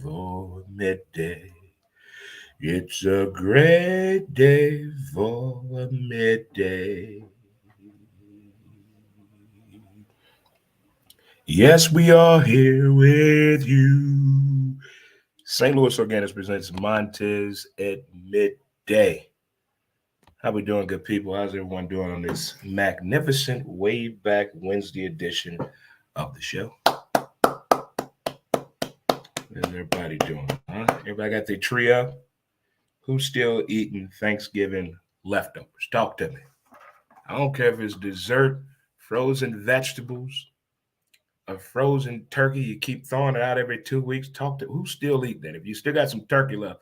for midday. It's a great day for midday. Yes, we are here with you. St. Louis Organics presents Montez at midday. How we doing, good people? How's everyone doing on this magnificent way back Wednesday edition of the show? How's everybody doing? Huh? Everybody got their tree up? Who's still eating Thanksgiving leftovers? Talk to me. I don't care if it's dessert, frozen vegetables, a frozen turkey. You keep throwing it out every 2 weeks. Talk to who's still eating that. If you still got some turkey left,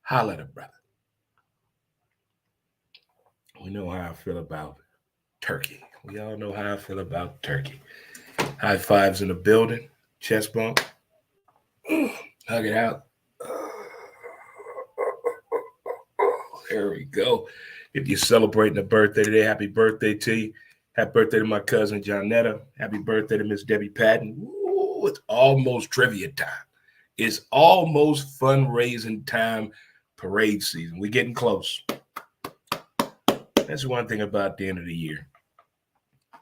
holla at a brother. We know how I feel about turkey. We all know how I feel about turkey. High fives in the building, chest bump, hug it out. There we go. If you're celebrating a birthday today, happy birthday to you. Happy birthday to my cousin Johnetta. Happy birthday to Miss Debbie Patton. Ooh, it's almost trivia time. It's almost fundraising time, parade season. We're getting close. That's one thing about the end of the year.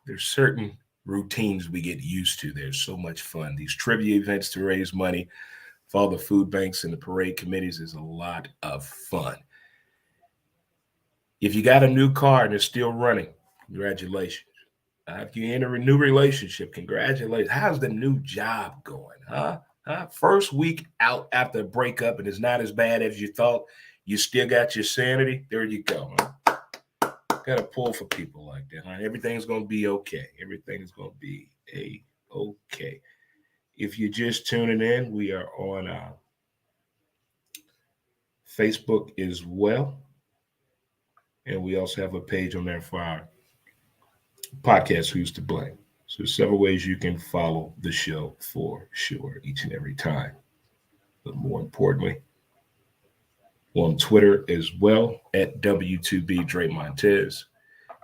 There's certain routines we get used to. There's so much fun. These trivia events to raise money for all the food banks and the parade committees is a lot of fun. If you got a new car and it's still running, congratulations. If you're in a new relationship, congratulations. How's the new job going? Huh? First week out after a breakup and it's not as bad as you thought. You still got your sanity. There you go. Huh? Got to pull for people like that. Huh? Everything's going to be okay. Everything's going to be okay. If you're just tuning in, we are on Facebook as well. And we also have a page on there for our podcast, Who's to Blame. So there's several ways you can follow the show for sure each and every time. But more importantly, on Twitter as well at W2B Dre Montez,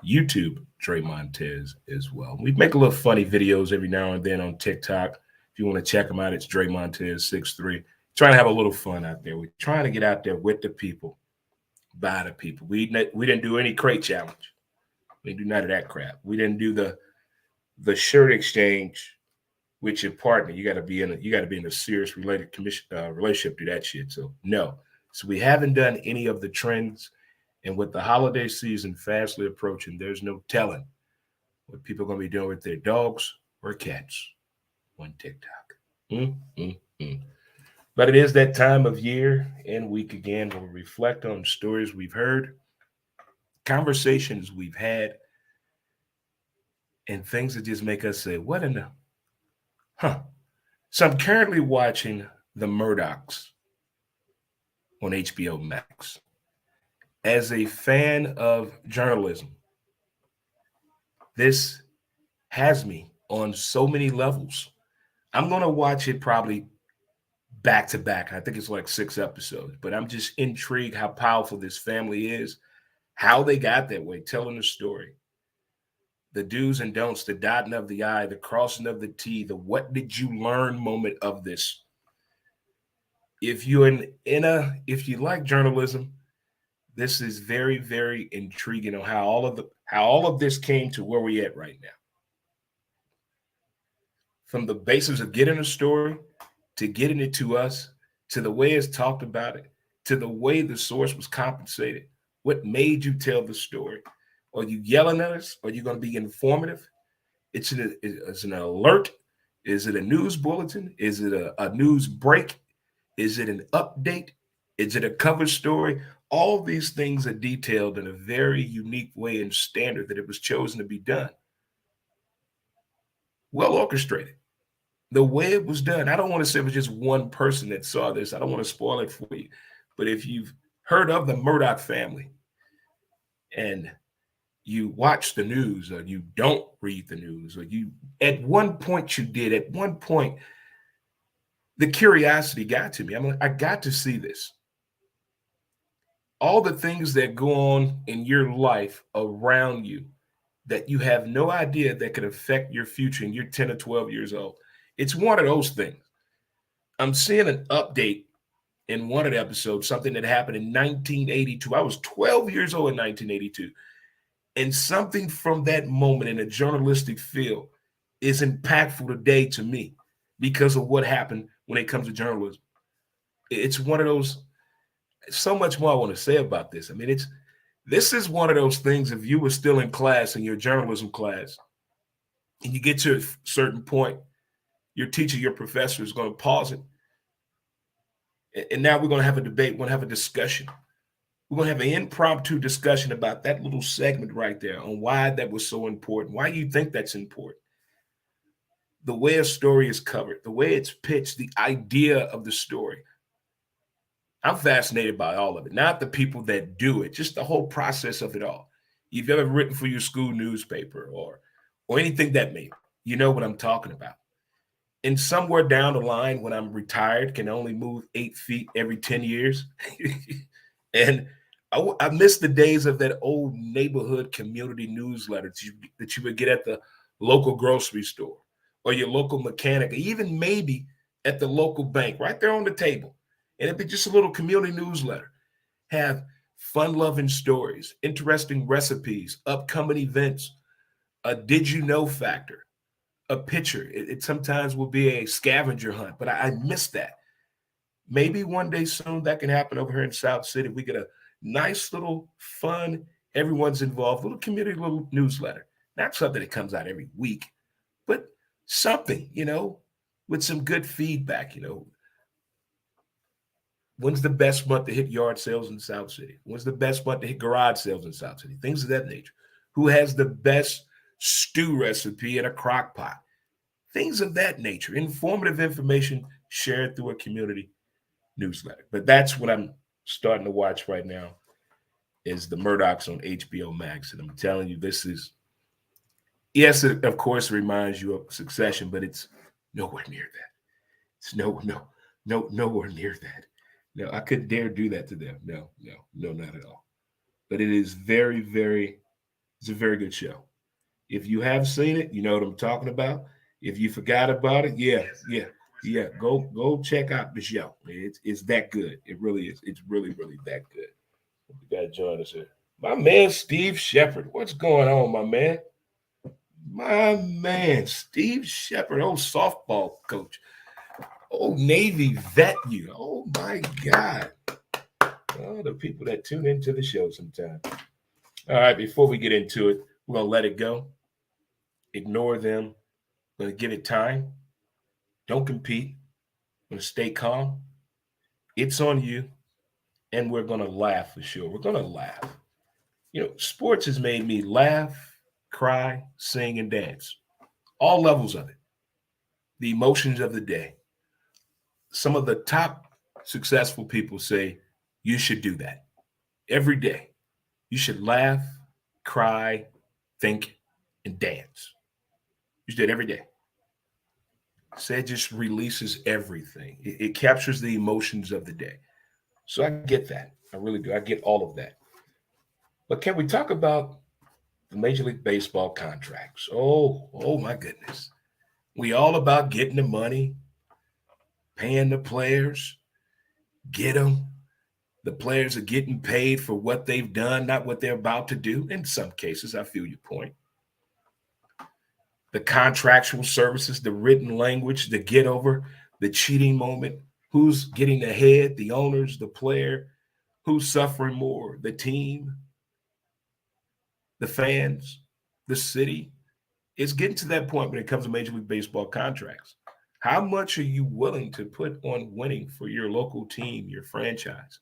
YouTube Dre Montez as well. We make a little funny videos every now and then on TikTok. If you want to check them out, it's Dre Montez 63. Trying to have a little fun out there. We're trying to get out there with the people, by the people. We didn't do any crate challenge. We didn't do none of that crap. We didn't do the shirt exchange with your partner. You got to be in a serious relationship to that shit. So no. So we haven't done any of the trends. And with the holiday season fastly approaching, there's no telling what people are going to be doing with their dogs or cats on TikTok. Mm, mm, mm. But it is that time of year and week again where we reflect on stories we've heard, conversations we've had, and things that just make us say, what in the huh? So I'm currently watching The Murdochs on HBO Max. As a fan of journalism, this has me on so many levels. I'm going to watch it probably back to back. I think it's like 6 episodes, but I'm just intrigued how powerful this family is, how they got that way, telling the story. The do's and don'ts, the dotting of the I, the crossing of the T, the what did you learn moment of this. If you're if you like journalism, this is very, very intriguing on how all of this came to where we're at right now. From the basis of getting a story to getting it to us, to the way it's talked about it, to the way the source was compensated. What made you tell the story? Are you yelling at us? Are you going to be informative? It's an alert. Is it a news bulletin? Is it a news break? Is it an update? Is it a cover story? All these things are detailed in a very unique way and standard that it was chosen to be done. Well orchestrated. The way it was done, I don't want to say it was just one person that saw this. I don't want to spoil it for you. But if you've heard of the Murdoch family and you watch the news or you don't read the news or you at one point you did, at one point, the curiosity got to me. I'm like, I got to see this. All the things that go on in your life around you that you have no idea that could affect your future and you're 10 or 12 years old. It's one of those things. I'm seeing an update in one of the episodes, something that happened in 1982. I was 12 years old in 1982. And something from that moment in the journalistic field is impactful today to me because of what happened when it comes to journalism. It's one of those, so much more I want to say about this. I mean, this is one of those things. If you were still in class, in your journalism class, and you get to a certain point, your teacher, your professor is going to pause it. And now we're going to have a debate. We're going to have a discussion. We're going to have an impromptu discussion about that little segment right there on why that was so important, why you think that's important, the way a story is covered, the way it's pitched, the idea of the story. I'm fascinated by all of it, not the people that do it, just the whole process of it all. If you've ever written for your school newspaper or anything that may, you know what I'm talking about. And somewhere down the line, when I'm retired, can only move 8 feet every 10 years. And I miss the days of that old neighborhood community newsletter that you would get at the local grocery store or your local mechanic, or even maybe at the local bank right there on the table. And it'd be just a little community newsletter. Have fun-loving stories, interesting recipes, upcoming events, a did you know factor, a picture. It sometimes will be a scavenger hunt, but I miss that. Maybe one day soon that can happen over here in South City. We get a nice little fun, everyone's involved, little community, little newsletter. Not something that comes out every week, but something, with some good feedback. When's the best month to hit yard sales in South City? When's the best month to hit garage sales in South City? Things of that nature. Who has the best stew recipe in a crock pot? Things of that nature. Informative information shared through a community newsletter. But that's what I'm starting to watch right now is the Murdochs on HBO Max. And I'm telling you, this is, yes, it, of course, reminds you of Succession, but it's nowhere near that. It's nowhere near that. No, I couldn't dare do that to them. No, not at all. But it is it's a very good show. If you have seen it, you know what I'm talking about. If you forgot about it, yeah. Go check out the show. It's that good. It really is. It's really that good. You gotta join us here. My man Steve Shepard. What's going on, my man? My man, Steve Shepard, old softball coach. Old Navy vet you. Oh my God. Oh, the people that tune into the show sometimes. All right, before we get into it, we're gonna let it go. Ignore them. We're gonna give it time. Don't compete. We're gonna stay calm. It's on you. And we're gonna laugh for sure. We're gonna laugh. Sports has made me laugh, cry, sing, and dance. All levels of it. The emotions of the day. Some of the top successful people say you should do that every day. You should laugh, cry, think, and dance. You should do it every day. Say it just releases everything. It captures the emotions of the day. So I get that. I really do. I get all of that. But can we talk about the Major League Baseball contracts? Oh my goodness. We all about getting the money, paying the players, get them. The players are getting paid for what they've done, not what they're about to do. In some cases, I feel your point. The contractual services, the written language, the get over, the cheating moment, who's getting ahead, the owners, the player, who's suffering more, the team, the fans, the city. It's getting to that point when it comes to Major League Baseball contracts. How much are you willing to put on winning for your local team, your franchise?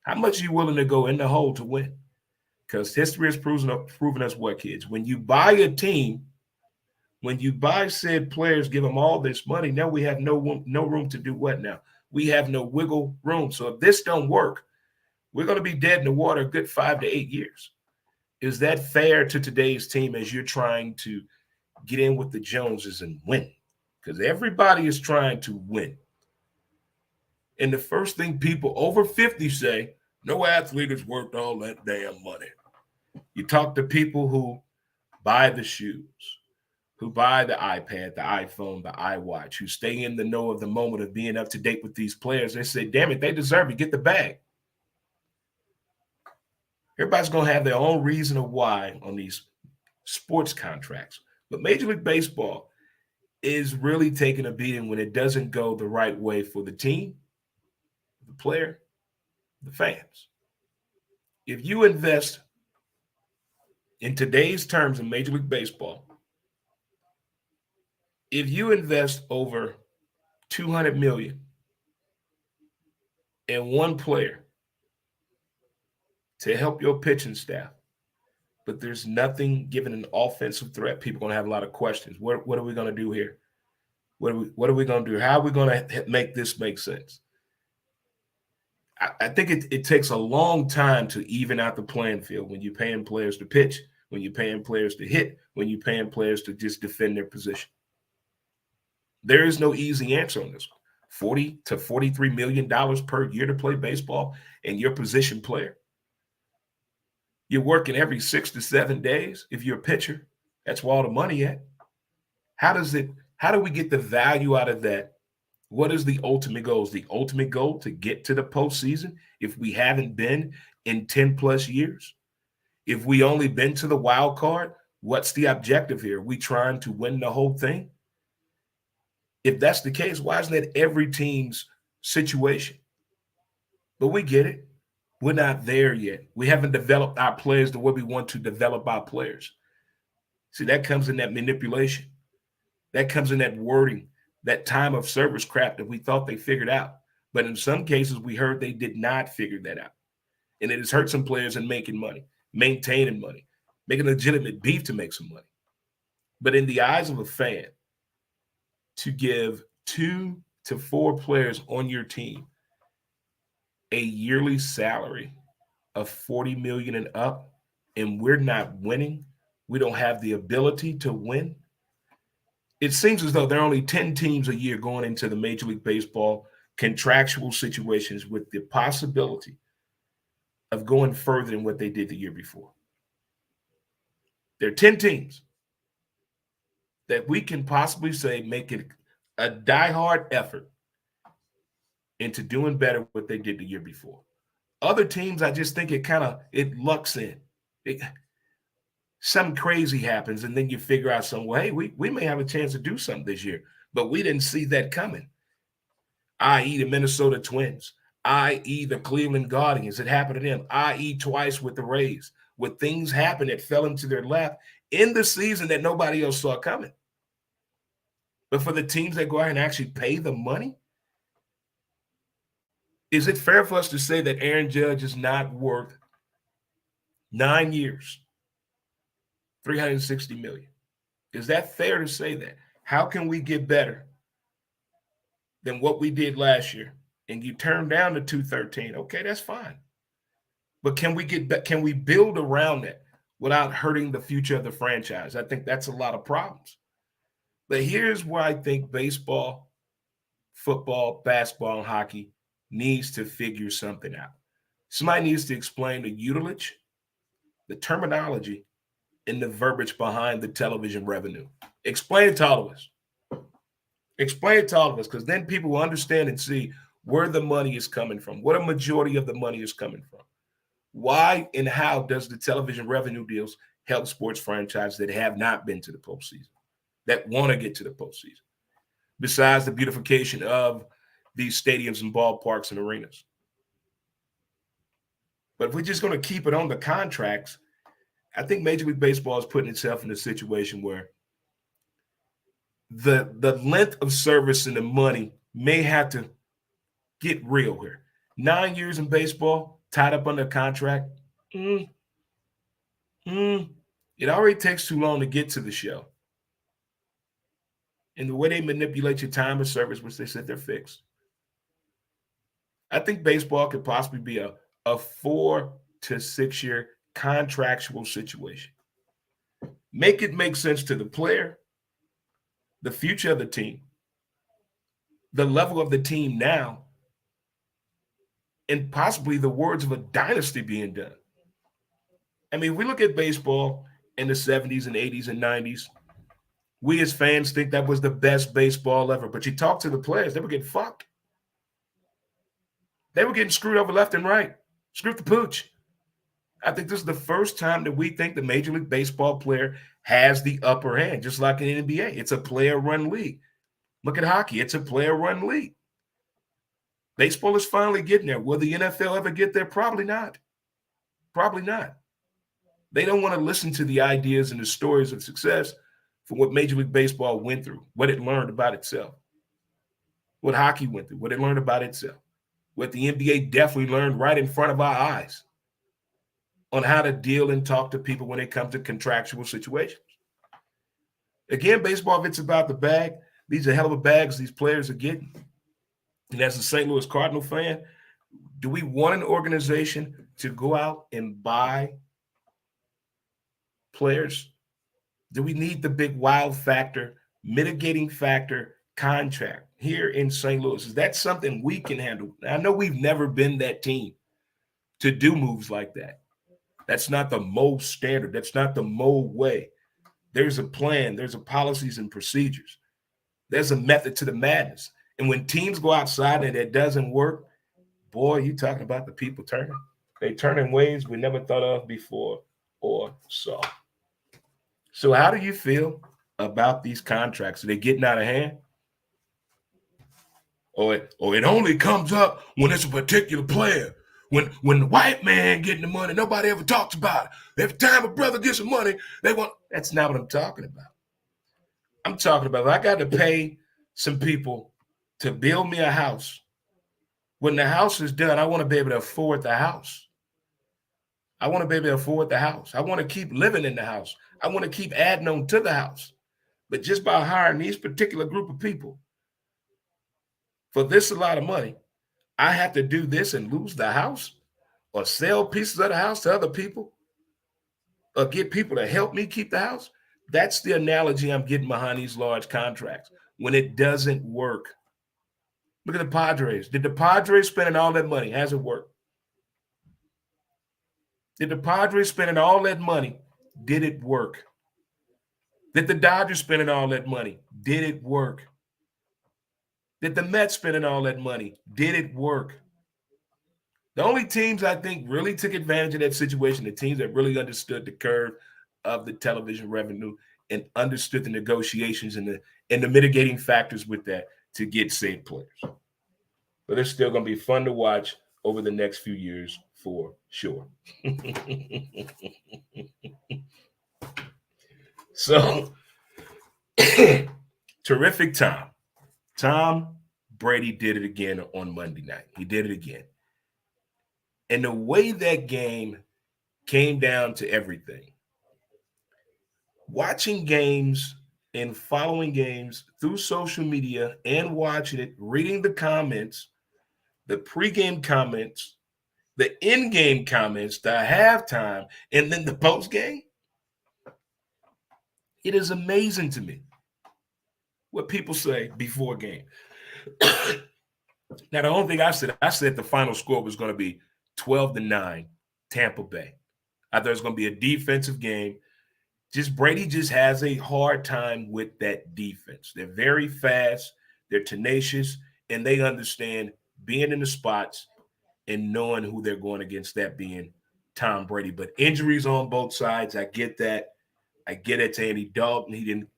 How much are you willing to go in the hole to win? Because history has proven us what, kids? When you buy a team, when you buy said players, give them all this money, now we have no room to do what now? We have no wiggle room. So if this don't work, we're going to be dead in the water a good 5 to 8 years. Is that fair to today's team as you're trying to get in with the Joneses and win? Because everybody is trying to win. And the first thing people over 50 say, no athlete is worth all that damn money. You talk to people who buy the shoes, who buy the iPad, the iPhone, the iWatch, who stay in the know of the moment of being up to date with these players, they say, damn it, they deserve it. Get the bag. Everybody's going to have their own reason of why on these sports contracts. But Major League Baseball is really taking a beating when it doesn't go the right way for the team, the player, the fans. If you invest in today's terms in Major League Baseball, if you invest over $200 million in one player to help your pitching staff, but there's nothing given an offensive threat, people are going to have a lot of questions. What are we going to do here? What are we going to do? How are we going to make this make sense? I think it takes a long time to even out the playing field when you're paying players to pitch, when you're paying players to hit, when you're paying players to just defend their position. There is no easy answer on this one. $40 to $43 million per year to play baseball and your position player. You're working every 6 to 7 days if you're a pitcher. That's where all the money at. How do we get the value out of that? What is the ultimate goal? Is the ultimate goal to get to the postseason if we haven't been in 10 plus years? If we only been to the wild card, what's the objective here? Are we trying to win the whole thing? If that's the case, why isn't that every team's situation? But we get it. We're not there yet. We haven't developed our players the way we want to develop our players. See, that comes in that manipulation. That comes in that wording, that time of service crap that we thought they figured out. But in some cases, we heard they did not figure that out. And it has hurt some players in making money, maintaining money, making legitimate beef to make some money. But in the eyes of a fan, to give 2 to 4 players on your team a yearly salary of $40 million and up, and we're not winning, we don't have the ability to win. It seems as though there are only 10 teams a year going into the Major League Baseball contractual situations with the possibility of going further than what they did the year before. There are 10 teams that we can possibly say make it a diehard effort into doing better what they did the year before. Other teams, I just think it lucks in. Something crazy happens, and then you figure out hey, we may have a chance to do something this year, but we didn't see that coming, i.e. the Minnesota Twins, i.e. the Cleveland Guardians. It happened to them, i.e. twice with the Rays, where things happened that fell into their lap in the season that nobody else saw coming. But for the teams that go out and actually pay the money, is it fair for us to say that Aaron Judge is not worth 9 years, $360 million? Is that fair to say that? How can we get better than what we did last year? And you turn down the 213, okay, that's fine. But can we build around that without hurting the future of the franchise? I think that's a lot of problems. But here's where I think baseball, football, basketball, and hockey needs to figure something out. Somebody needs to explain the utilage, the terminology, and the verbiage behind the television revenue. Explain it to all of us. Explain it to all of us, because then people will understand and see where the money is coming from, what a majority of the money is coming from. Why and how does the television revenue deals help sports franchises that have not been to the postseason, that want to get to the postseason, besides the beautification of these stadiums and ballparks and arenas? But if we're just going to keep it on the contracts, I think Major League Baseball is putting itself in a situation where the length of service and the money may have to get real here. 9 years in baseball, tied up under contract. It already takes too long to get to the show. And the way they manipulate your time of service, which they said they're fixed. I think baseball could possibly be a 4 to 6 year contractual situation. Make it make sense to the player, the future of the team, the level of the team now, and possibly the words of a dynasty being done. I mean, if we look at baseball in the 70s and 80s and 90s, We as fans think that was the best baseball ever. But you talk to the players, they were getting fucked. They were getting screwed over left and right. Screwed the pooch. I think this is the first time that we think the Major League Baseball player has the upper hand, just like in the NBA. It's a player-run league. Look at hockey. It's a player-run league. Baseball is finally getting there. Will the NFL ever get there? Probably not. Probably not. They don't want to listen to the ideas and the stories of success from what Major League Baseball went through, what it learned about itself, what hockey went through, what it learned about itself, what the NBA definitely learned right in front of our eyes on how to deal and talk to people when it comes to contractual situations. Again, baseball, if it's about the bag, these are hell of a bags these players are getting. And as a St. Louis Cardinal fan, do we want an organization to go out and buy players? Do we need the big wild factor, mitigating factor contract here in St. Louis? Is that something we can handle? I know we've never been that team to do moves like that. That's not the Mo standard. That's not the Mo way. There's a plan. There's a policies and procedures. There's a method to the madness. And when teams go outside and it doesn't work, boy, you talking about the people turning. They turn in ways we never thought of before or saw. So how do you feel about these contracts? Are they getting out of hand? Or it only comes up when it's a particular player. When the white man getting the money, nobody ever talks about it. Every time a brother gets some money, they want. That's not what I'm talking about. I'm talking about if I got to pay some people to build me a house. When the house is done, I want to be able to afford the house. I want to be able to afford the house. I want to keep living in the house. I want to keep adding on to the house. But just by hiring these particular group of people for this a lot of money, I have to do this and lose the house or sell pieces of the house to other people or get people to help me keep the house. That's the analogy I'm getting behind these large contracts when it doesn't work. Look at the Padres. Did the Padres spending all that money? Has it worked? Did the Padres spending all that money? Did it work? Did the Dodgers spending all that money? Did it work? Did the Mets spending all that money? Did it work? The only teams I think really took advantage of that situation, the teams that really understood the curve of the television revenue and understood the negotiations and the mitigating factors with that to get safe players. But it's still going to be fun to watch over the next few years for sure. So, terrific time. Tom Brady did it again on Monday night. He did it again. And the way that game came down to everything, watching games and following games through social media and watching it, reading the comments, the pregame comments, the in-game comments, the halftime, and then the postgame, it is amazing to me what people say before game. Now, the only thing I said the final score was going to be 12-9, Tampa Bay. I thought it was going to be a defensive game. Brady just has a hard time with that defense. They're very fast, they're tenacious, and they understand being in the spots and knowing who they're going against, that being Tom Brady. But injuries on both sides, I get that. I get it to Andy Dalton. He didn't.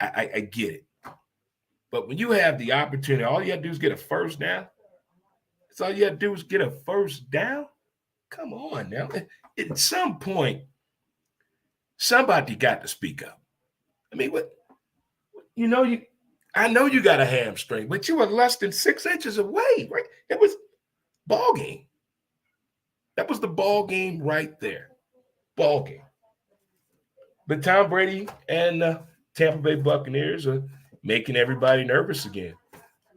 I get it. But when you have the opportunity, all you have to do is get a first down. That's all you have to do is get a first down. Come on now. At some point, somebody got to speak up. I mean, what? I know you got a hamstring, but you were less than 6 inches away, right? It was ball game. That was the ball game right there. Ball game. But Tom Brady and the Tampa Bay Buccaneers are making everybody nervous again.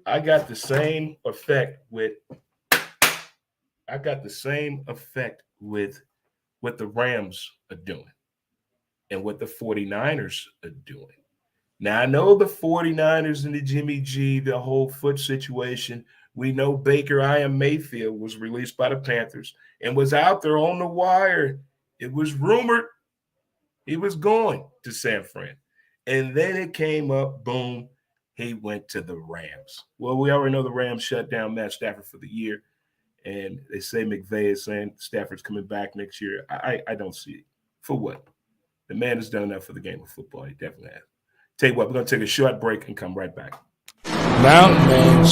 I got the same effect with what the Rams are doing and what the 49ers are doing. Now, I know the 49ers and the Jimmy G, the whole foot situation. We know Baker Mayfield was released by the Panthers and was out there on the wire. It was rumored he was going to San Fran. And then it came up, boom, he went to the Rams. Well, we already know the Rams shut down Matt Stafford for the year. And they say McVay is saying Stafford's coming back next year. I don't see it. For what? The man has done enough for the game of football. He definitely has. Tell you what, we're going to take a short break and come right back. Mountain Man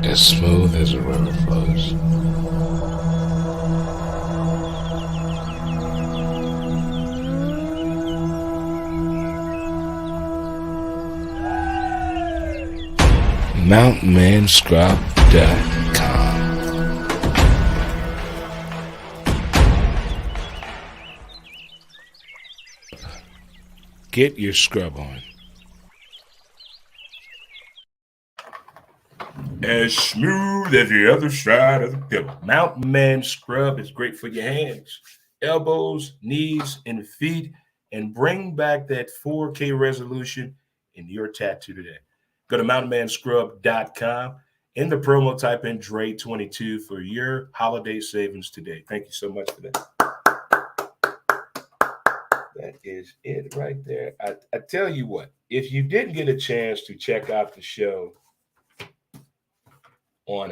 as smooth as a river flows. MountainManScrub.com. Get your scrub on. As smooth as the other side of the pillow. Mountain Man Scrub is great for your hands, elbows, knees, and feet, and bring back that 4K resolution in your tattoo today. Go to mountainmanscrub.com. In the promo, type in Dre22 for your holiday savings today. Thank you so much for that. That is it right there. I tell you what, if you didn't get a chance to check out the show on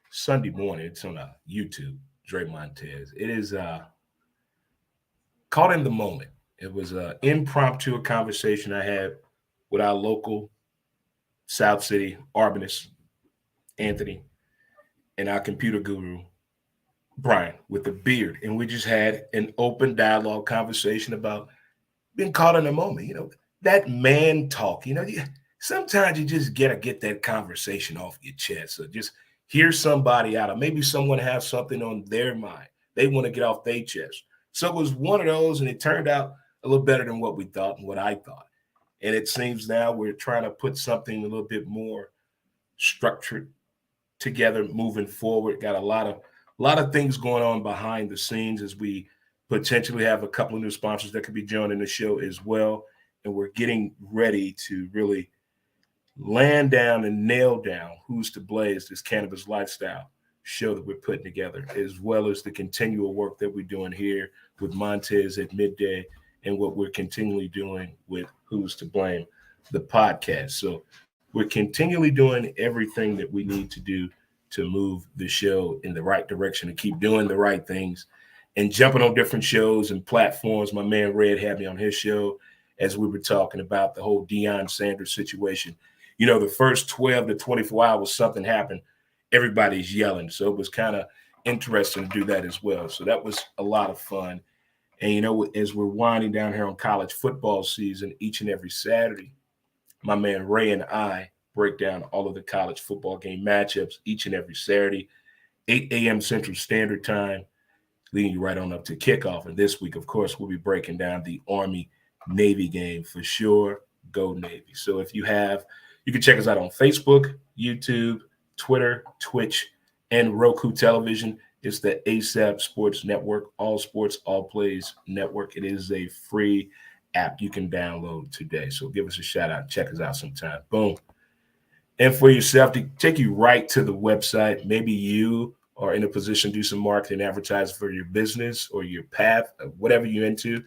Sunday morning, it's on YouTube, Dre Montez. It is caught in the moment. It was an impromptu conversation I had with our local South City Arbanist, Anthony, and our computer guru, Brian, with the beard. And we just had an open dialogue conversation about being caught in the moment. You know, that man talk, you know, sometimes you just gotta get that conversation off your chest. So just hear somebody out, or maybe someone has something on their mind. They want to get off their chest. So it was one of those, and it turned out a little better than what we thought and what I thought. And it seems now we're trying to put something a little bit more structured together moving forward. Got a lot of things going on behind the scenes as we potentially have a couple of new sponsors that could be joining the show as well. And we're getting ready to really land down and nail down who's to blaze this cannabis lifestyle show that we're putting together, as well as the continual work that we're doing here with Montez at midday and what we're continually doing with Who's to Blame, the podcast. So we're continually doing everything that we need to do to move the show in the right direction and keep doing the right things and jumping on different shows and platforms. My man Red had me on his show as we were talking about the whole Deion Sanders situation. You know, the first 12 to 24 hours, something happened. Everybody's yelling. So it was kind of interesting to do that as well. So that was a lot of fun. And, you know, as we're winding down here on college football season each and every Saturday, my man Ray and I break down all of the college football game matchups each and every Saturday, 8 a.m. Central Standard Time, leading you right on up to kickoff. And this week, of course, we'll be breaking down the Army-Navy game for sure. Go Navy. So if you can check us out on Facebook, YouTube, Twitter, Twitch, and Roku Television. It's the ASAP Sports Network, All Sports, All Plays Network. It is a free app you can download today. So give us a shout out. Check us out sometime. Boom. And for yourself, to take you right to the website, maybe you are in a position to do some marketing advertising for your business or your path, whatever you're into.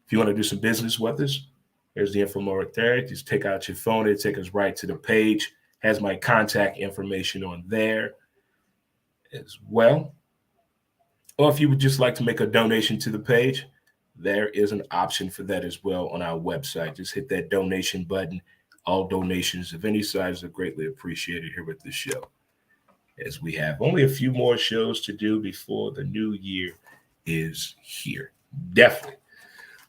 If you want to do some business with us, there's the info right there. Just take out your phone. It'll take us right to the page. Has my contact information on there as well. Or if you would just like to make a donation to the page, there is an option for that as well on our website. Just hit that donation button. All donations of any size are greatly appreciated here with the show, as we have only a few more shows to do before the new year is here. Definitely.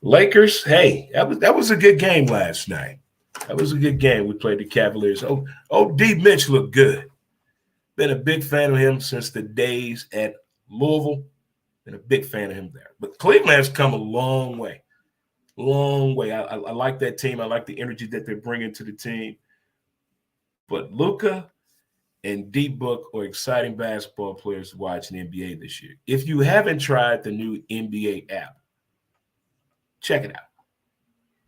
Lakers, hey, that was a good game last night. That was a good game. We played the Cavaliers. D. Mitch looked good. Been a big fan of him since the days at Louisville. Been a big fan of him there. But Cleveland has come a long way. Long way. I like that team. I like the energy that they're bringing to the team. But Luka and D-Book are exciting basketball players to watch in the NBA this year. If you haven't tried the new NBA app, check it out.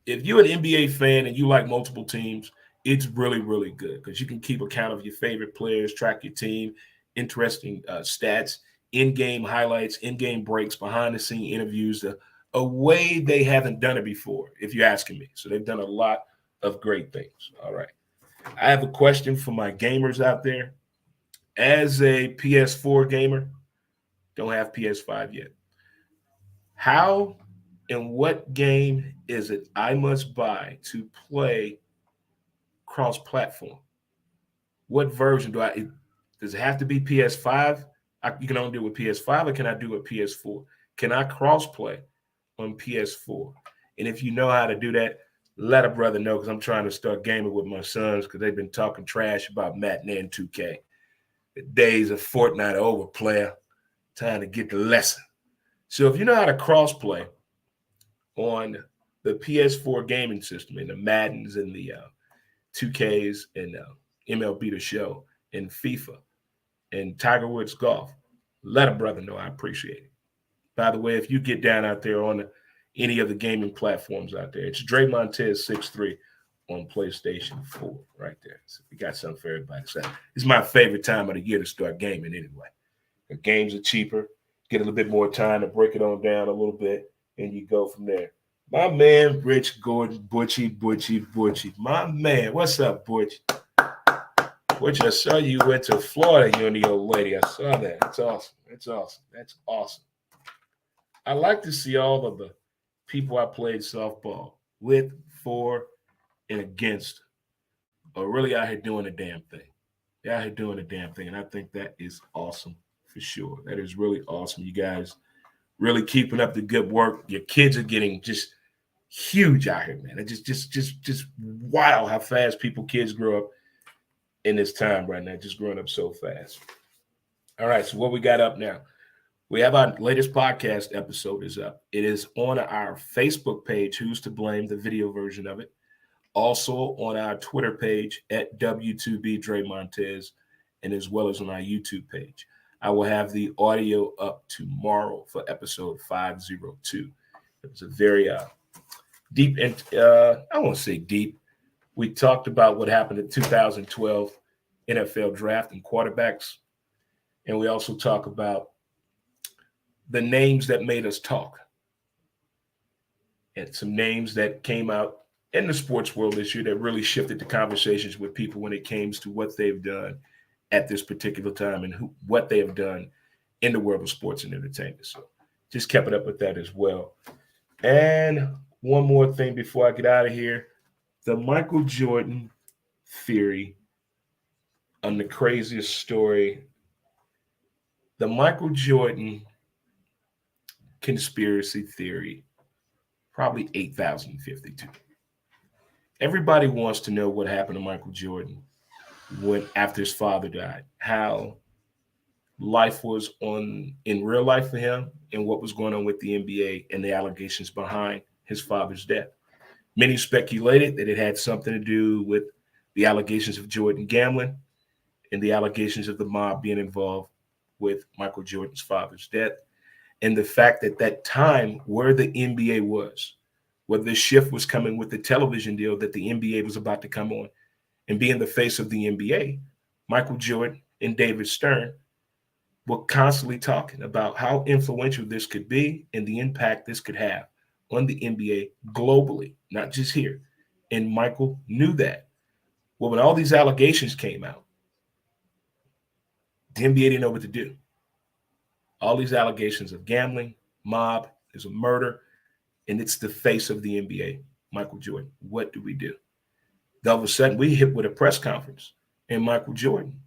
If you're an NBA fan and you like multiple teams, it's really, really good because you can keep account of your favorite players, track your team, interesting stats in-game highlights, in-game breaks, behind-the-scene interviews, a way they haven't done it before, if you're asking me. So they've done a lot of great things. All right. I have a question for my gamers out there. As a PS4 gamer, don't have PS5 yet. How and what game is it I must buy to play cross-platform? What version do I? Does it have to be PS5? You can only do it with PS5, or can I do it with PS4? Can I cross-play on PS4? And if you know how to do that, let a brother know, because I'm trying to start gaming with my sons, because they've been talking trash about Matinee and 2K. The days of Fortnite are over, player. Time to get the lesson. So if you know how to cross-play on the PS4 gaming system and the Maddens and the 2Ks and MLB The Show and FIFA and Tiger Woods Golf, let a brother know. I appreciate it. By the way, if you get down out there on any of the gaming platforms out there, it's Dre Montez 63 on PlayStation 4 right there. So we got something for everybody. So it's my favorite time of the year to start gaming anyway. The games are cheaper, get a little bit more time to break it on down a little bit, and you go from there. My man, Rich Gordon, Butchie. My man, what's up, Butch? Butch, I saw you went to Florida, you and the old lady. I saw that. That's awesome. That's awesome. I like to see all of the people I played softball with, for, and against are really out here doing a damn thing. They're out here doing a damn thing, and I think that is awesome for sure. That is really awesome. You guys really keeping up the good work. Your kids are getting just huge out here, man. It's just wild how fast kids grow up in this time right now, just growing up so fast. All right, so what we got up now? We have our latest podcast episode is up. It is on our Facebook page, Who's to Blame, the video version of it. Also on our Twitter page at W2B Dre Montez, and as well as on our YouTube page. I will have the audio up tomorrow for episode 502. It was a very deep, and I won't say deep. We talked about what happened in 2012 NFL draft and quarterbacks. And we also talk about the names that made us talk. And some names that came out in the sports world this year that really shifted the conversations with people when it came to what they've done at this particular time and what they have done in the world of sports and entertainment. So just kept it up with that as well. And one more thing before I get out of here, the Michael Jordan theory on the craziest story, the Michael Jordan conspiracy theory, probably 8,052. Everybody wants to know what happened to Michael Jordan after his father died, how life was in real life for him, and what was going on with the NBA and the allegations behind his father's death. Many speculated that it had something to do with the allegations of Jordan gambling and the allegations of the mob being involved with Michael Jordan's father's death, and the fact that that time where the NBA was, where the shift was coming with the television deal that the NBA was about to come on, and being the face of the NBA, Michael Jordan and David Stern were constantly talking about how influential this could be and the impact this could have on the NBA globally, not just here. And Michael knew that. Well, when all these allegations came out, the NBA didn't know what to do. All these allegations of gambling, mob, there's a murder, and it's the face of the NBA, Michael Jordan. What do we do? All of a sudden, we hit with a press conference, and Michael Jordan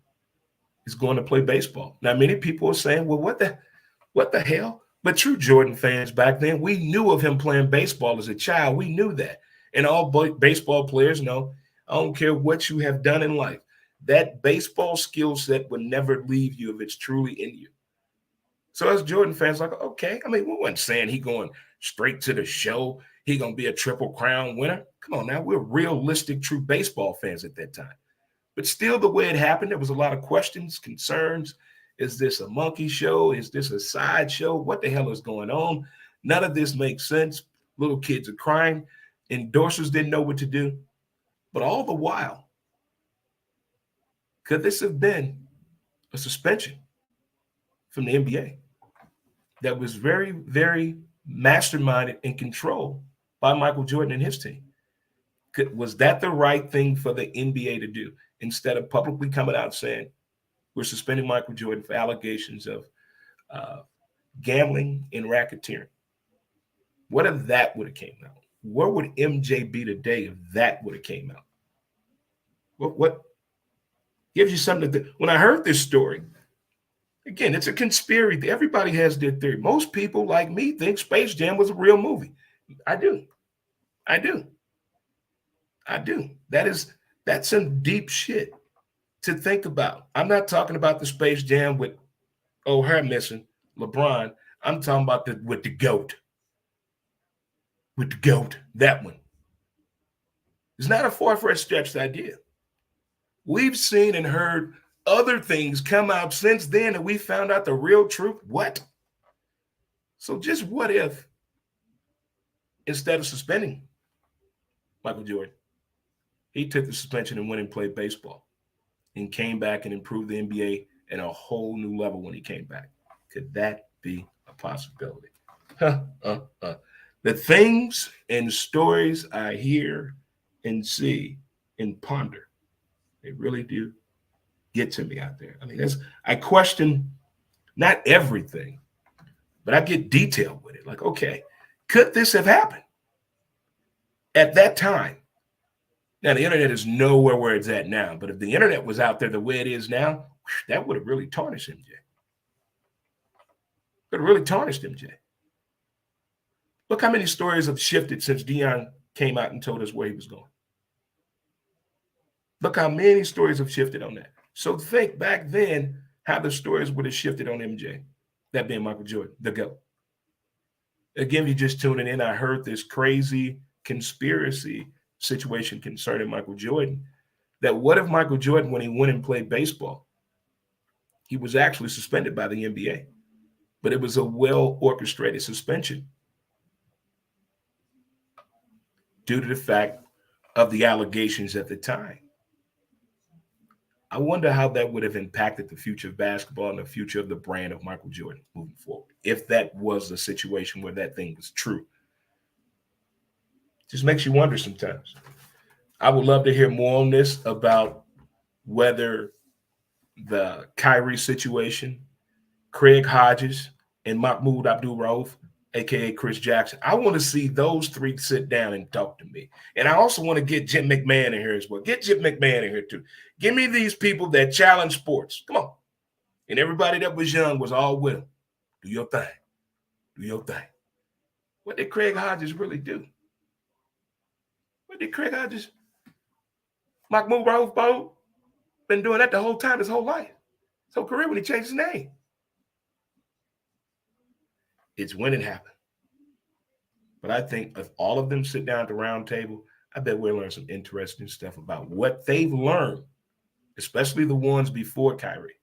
is going to play baseball. Now, many people are saying, well, what the hell? But true Jordan fans back then, we knew of him playing baseball as a child. We knew that. And all baseball players know, I don't care what you have done in life, that baseball skill set will never leave you if it's truly in you. So as Jordan fans, like, okay, I mean, we weren't saying he going straight to the show. He going to be a Triple Crown winner. Come on now, we're realistic, true baseball fans at that time. But still, the way it happened, there was a lot of questions, concerns. Is this a monkey show? Is this a sideshow? What the hell is going on? None of this makes sense. Little kids are crying. Endorsers didn't know what to do. But all the while, could this have been a suspension from the NBA that was very, very masterminded and controlled by Michael Jordan and his team. Was that the right thing for the NBA to do instead of publicly coming out saying we're suspending Michael Jordan for allegations of gambling and racketeering? What if that would have came out? Where would MJ be today if that would have came out? What gives you something to when I heard this story? Again, it's a conspiracy. Everybody has their theory. Most people, like me, think Space Jam was a real movie. I do. That's some deep shit to think about. I'm not talking about the Space Jam with her missing LeBron. I'm talking about with the GOAT. With the GOAT, that one. It's not a far-fetched stretched idea. We've seen and heard other things come out since then and we found out the real truth. What? So just what if, instead of suspending Michael Jordan, he took the suspension and went and played baseball and came back and improved the NBA at a whole new level when he came back? Could that be a possibility? The things and stories I hear and see and ponder, they really do get to me out there. I mean, I question not everything, but I get detailed with it. Like, okay, could this have happened at that time? Now, the internet is nowhere where it's at now, but if the internet was out there the way it is now, that would have really tarnished MJ. Could have really tarnished MJ. Look how many stories have shifted since Deion came out and told us where he was going. Look how many stories have shifted on that. So think back then how the stories would have shifted on MJ, that being Michael Jordan, the GOAT. Again, if you're just tuning in, I heard this crazy conspiracy situation concerning Michael Jordan, that what if Michael Jordan, when he went and played baseball, he was actually suspended by the NBA, but it was a well-orchestrated suspension due to the fact of the allegations at the time. I wonder how that would have impacted the future of basketball and the future of the brand of Michael Jordan moving forward, if that was a situation where that thing was true. Just makes you wonder sometimes. I would love to hear more on this about whether the Kyrie situation, Craig Hodges, and Mahmoud Abdul-Rauf, a.k.a. Chris Jackson. I want to see those three sit down and talk to me. And I also want to get Jim McMahon in here as well. Get Jim McMahon in here too. Give me these people that challenge sports. Come on. And everybody that was young was all with them. Do your thing. Do your thing. What did Craig Hodges really do? What did Craig Hodges? Mahmoud Abdul-Rauf been doing that the whole time, his whole life. His whole career when he changed his name. It's when it happened. But I think if all of them sit down at the round table, I bet we'll learn some interesting stuff about what they've learned, especially the ones before Kyrie.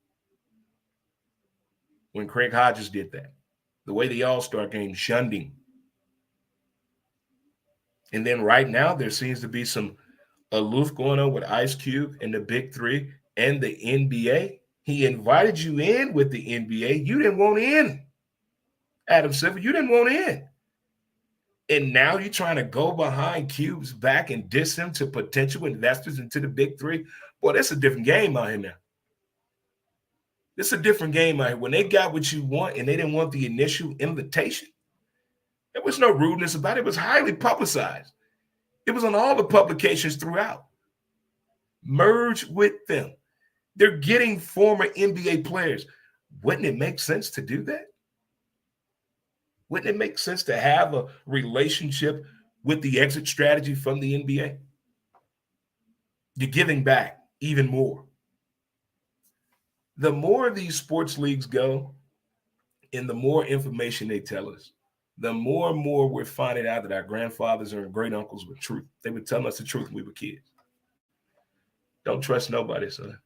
When Craig Hodges did that, the way the All-Star game shunned him. And then right now, there seems to be some aloof going on with Ice Cube and the Big Three and the NBA. He invited you in with the NBA. You didn't want in. Adam Silver, you didn't want in. And now you're trying to go behind Cube's back and diss him to potential investors into the Big Three. Boy, that's a different game out here now. It's a different game out here. When they got what you want and they didn't want the initial invitation, there was no rudeness about it. It was highly publicized. It was on all the publications throughout. Merge with them. They're getting former NBA players. Wouldn't it make sense to do that? Wouldn't it make sense to have a relationship with the exit strategy from the NBA? You're giving back even more. The more these sports leagues go and the more information they tell us, the more and more we're finding out that our grandfathers and great uncles were truth. They were telling us the truth when we were kids. Don't trust nobody, son.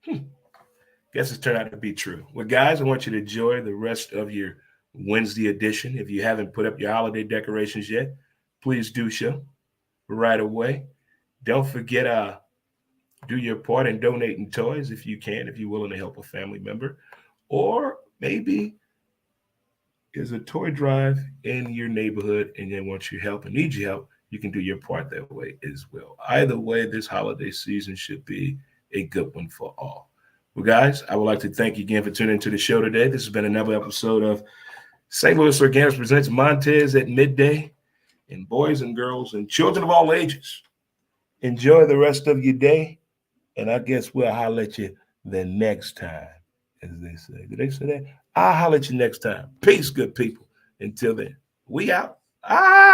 Guess it's turned out to be true. Well, guys, I want you to enjoy the rest of your Wednesday edition. If you haven't put up your holiday decorations yet, please do so right away. Don't forget Do your part in donating toys if you can, if you're willing to help a family member. Or maybe there's a toy drive in your neighborhood and they want your help and need your help. You can do your part that way as well. Either way, this holiday season should be a good one for all. Well, guys, I would like to thank you again for tuning into the show today. This has been another episode of St. Louis Organics presents Montez at midday. And boys and girls and children of all ages, enjoy the rest of your day. And I guess we'll holler at you the next time, as they say. Did they say that? I'll holler at you next time. Peace, good people. Until then, we out. Ah!